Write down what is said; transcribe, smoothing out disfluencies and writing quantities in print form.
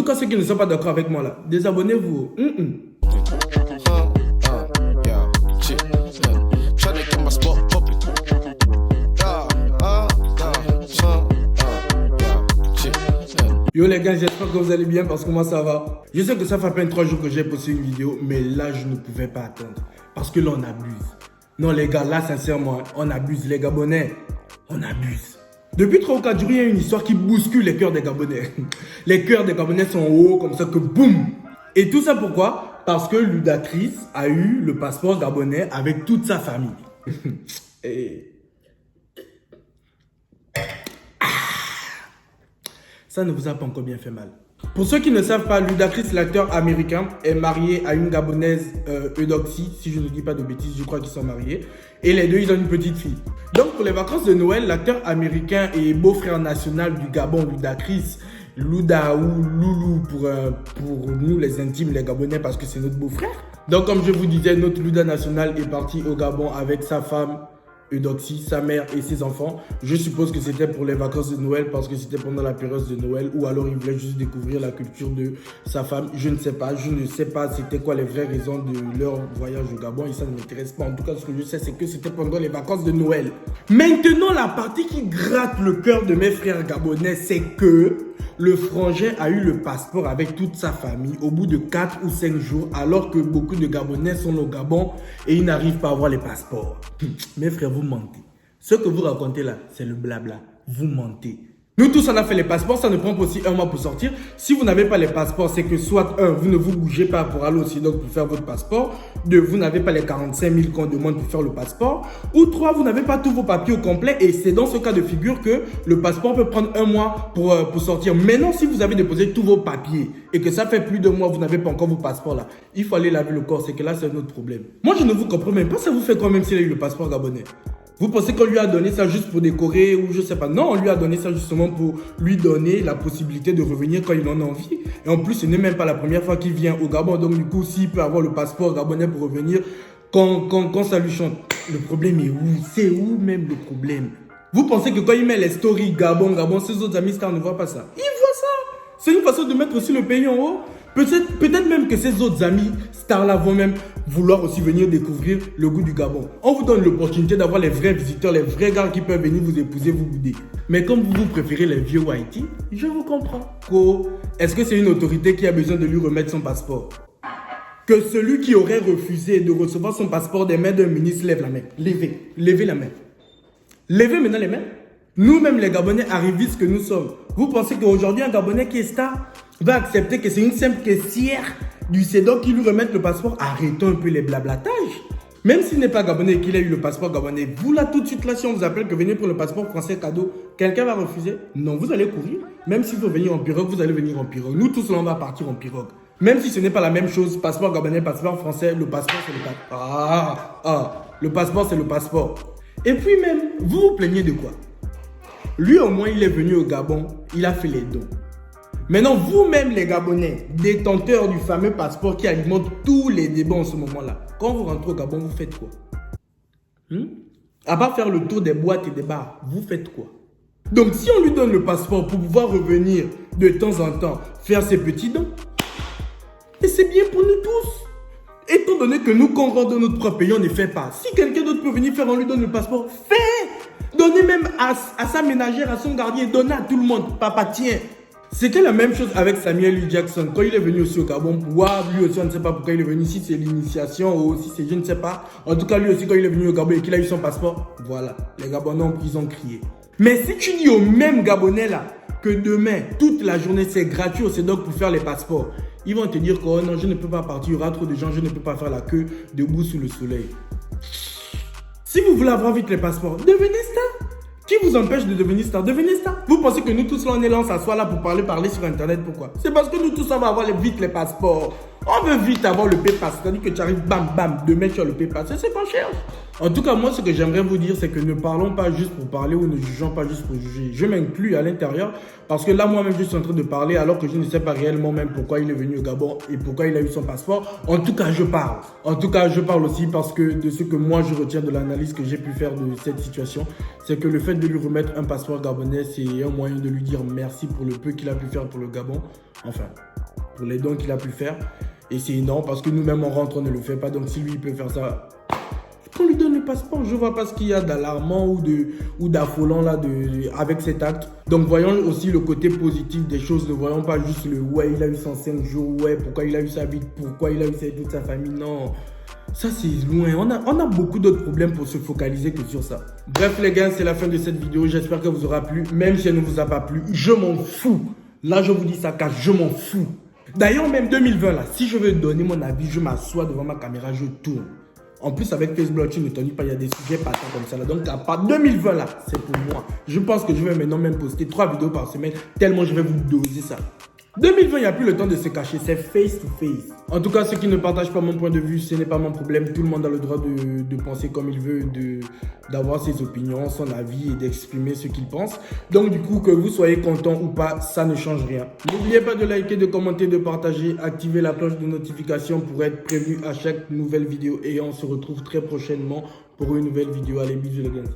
tout cas, ceux qui ne sont pas d'accord avec moi là, désabonnez-vous. Yo les gars, j'espère que vous allez bien parce que moi ça va. Je sais que ça fait à peine 3 jours que j'ai posté une vidéo, mais là je ne pouvais pas attendre. Parce que là on abuse. Non les gars, là sincèrement, on abuse les Gabonais. On abuse. Depuis 3 ou 4 jours, il y a une histoire qui bouscule les cœurs des Gabonais. Les cœurs des Gabonais sont hauts comme ça que boum. Et tout ça pourquoi? Parce que Ludatrice a eu le passeport gabonais avec toute sa famille. Et... ça ne vous a pas encore bien fait mal. Pour ceux qui ne savent pas, Ludatrice, l'acteur américain, est marié à une Gabonaise Eudoxie, si je ne dis pas de bêtises, je crois qu'ils sont mariés. Et les deux, ils ont une petite fille. Donc pour les vacances de Noël, l'acteur américain et beau-frère national du Gabon, Ludatrice, Luda ou Loulou pour nous les intimes, les Gabonais, parce que c'est notre beau-frère. Donc comme je vous disais, notre Luda national est parti au Gabon avec sa femme, Eudoxie, sa mère et ses enfants. Je suppose que c'était pour les vacances de Noël parce que c'était pendant la période de Noël ou alors il voulait juste découvrir la culture de sa femme. Je ne sais pas c'était quoi les vraies raisons de leur voyage au Gabon et ça ne m'intéresse pas. En tout cas, ce que je sais, c'est que c'était pendant les vacances de Noël. Maintenant, la partie qui gratte le cœur de mes frères gabonais, c'est que le frangin a eu le passeport avec toute sa famille au bout de 4 ou 5 jours alors que beaucoup de Gabonais sont au Gabon et ils n'arrivent pas à avoir les passeports. Mes frères, vous mentez. Ce que vous racontez là, c'est le blabla. Vous mentez. Nous tous, on a fait les passeports, ça ne prend pas aussi 1 mois pour sortir. Si vous n'avez pas les passeports, c'est que soit 1, vous ne vous bougez pas pour aller au Sidoc pour faire votre passeport. 2, vous n'avez pas les 45 000 qu'on demande pour faire le passeport. Ou 3, vous n'avez pas tous vos papiers au complet. Et c'est dans ce cas de figure que le passeport peut prendre 1 mois pour sortir. Maintenant, si vous avez déposé tous vos papiers et que ça fait plus de mois, vous n'avez pas encore vos passeports là, il faut aller laver le corps. C'est que là, c'est un autre problème. Moi, je ne vous comprends même pas. Ça vous fait quoi même s'il a eu le passeport gabonais? Vous pensez qu'on lui a donné ça juste pour décorer ou je sais pas? Non, on lui a donné ça justement pour lui donner la possibilité de revenir quand il en a envie. Et en plus, ce n'est même pas la première fois qu'il vient au Gabon. Donc du coup, s'il peut avoir le passeport gabonais pour revenir, quand ça lui chante. Le problème est où? C'est où même le problème? Vous pensez que quand il met les stories Gabon, ses autres amis stars ne voient pas ça? Ils voient ça. C'est une façon de mettre aussi le pays en haut. Peut-être même que ces autres amis stars-là vont même vouloir aussi venir découvrir le goût du Gabon. On vous donne l'opportunité d'avoir les vrais visiteurs, les vrais gars qui peuvent venir vous épouser, vous bouder. Mais comme vous préférez les vieux Whitey, je vous comprends. Est-ce que c'est une autorité qui a besoin de lui remettre son passeport? Que celui qui aurait refusé de recevoir son passeport des mains d'un ministre lève la main. Levez la main. Levez maintenant les mains. Nous-mêmes les Gabonais arrivistes que nous sommes. Vous pensez qu'aujourd'hui un Gabonais qui est star va accepter que c'est une simple caissière du CEDOC qui lui remette le passeport? Arrêtons un peu les blablatages. Même s'il n'est pas gabonais et qu'il a eu le passeport gabonais, vous là tout de suite là, si on vous appelle que venez pour le passeport français cadeau, quelqu'un va refuser? Non, vous allez courir. Même s'il faut venir en pirogue, vous allez venir en pirogue. Nous tous là, on va partir en pirogue. Même si ce n'est pas la même chose, passeport gabonais, passeport français, le passeport c'est le passeport. Le passeport c'est le passeport. Et puis même, vous vous plaignez de quoi? Lui au moins il est venu au Gabon, il a fait les dons. Maintenant, vous-même les Gabonais, détenteurs du fameux passeport qui alimente tous les débats en ce moment-là, quand vous rentrez au Gabon, vous faites quoi? À part faire le tour des boîtes et des bars, vous faites quoi? Donc, si on lui donne le passeport pour pouvoir revenir de temps en temps faire ses petits dons, et c'est bien pour nous tous. Étant donné que nous, quand on rentre dans notre propre pays, on ne fait pas. Si quelqu'un d'autre peut venir faire, on lui donne le passeport, fais! Donnez même à sa ménagère, à son gardien, donnez à tout le monde. Papa, tiens. C'était la même chose avec Samuel L. Jackson. Quand il est venu aussi au Gabon, lui aussi, on ne sait pas pourquoi il est venu, si c'est l'initiation ou si c'est je ne sais pas. En tout cas, lui aussi, quand il est venu au Gabon et qu'il a eu son passeport, voilà, les Gabonais, ils ont crié. Mais si tu dis aux mêmes Gabonais là, que demain, toute la journée, c'est gratuit au CEDOC pour faire les passeports, ils vont te dire que oh non, je ne peux pas partir, il y aura trop de gens, je ne peux pas faire la queue debout sous le soleil. Si vous voulez avoir vite les passeports, devenez star. Qui vous empêche de devenir star? Devenez star. Vous pensez que nous tous là, on est là, on s'assoit là pour parler sur internet, pourquoi? C'est parce que nous tous, on va avoir vite les passeports. On veut vite avoir le PayPass, c'est-à-dire que tu arrives, bam, bam, demain tu as le PayPass, c'est pas cher. En tout cas, moi, ce que j'aimerais vous dire, c'est que ne parlons pas juste pour parler ou ne jugeons pas juste pour juger. Je m'inclus à l'intérieur parce que là, moi-même, je suis en train de parler alors que je ne sais pas réellement même pourquoi il est venu au Gabon et pourquoi il a eu son passeport. En tout cas, je parle. En tout cas, je parle aussi parce que de ce que moi, je retiens de l'analyse que j'ai pu faire de cette situation, c'est que le fait de lui remettre un passeport gabonais, c'est un moyen de lui dire merci pour le peu qu'il a pu faire pour le Gabon. Enfin, pour les dons qu'il a pu faire. Et c'est énorme parce que nous-mêmes, on rentre, on ne le fait pas. Donc, si lui, il peut faire ça, qu'on lui donne le passeport. Je vois pas ce qu'il y a d'alarmant ou d'affolant là avec cet acte. Donc, voyons aussi le côté positif des choses. Ne voyons pas juste le ouais, il a eu 105 jours, ouais, pourquoi il a eu sa vie, pourquoi il a eu toute sa famille. Non. Ça, c'est loin. On a beaucoup d'autres problèmes pour se focaliser que sur ça. Bref, les gars, c'est la fin de cette vidéo. J'espère qu'elle vous aura plu. Même si elle ne vous a pas plu, je m'en fous. Là, je vous dis ça, car je m'en fous. D'ailleurs, même 2020, là, si je veux donner mon avis, je m'assois devant ma caméra, je tourne. En plus, avec Facebook, tu ne t'ennuies pas, il y a des sujets patents comme ça. Là. Donc, à part 2020, là, c'est pour moi. Je pense que je vais maintenant même poster 3 vidéos par semaine, tellement je vais vous doser ça. 2020, il n'y a plus le temps de se cacher, c'est face to face. En tout cas, ceux qui ne partagent pas mon point de vue, ce n'est pas mon problème. Tout le monde a le droit de penser comme il veut, d'avoir ses opinions, son avis et d'exprimer ce qu'il pense. Donc du coup, que vous soyez content ou pas, ça ne change rien. N'oubliez pas de liker, de commenter, de partager, activer la cloche de notification pour être prévenu à chaque nouvelle vidéo. Et on se retrouve très prochainement pour une nouvelle vidéo. Allez, bisous les gars.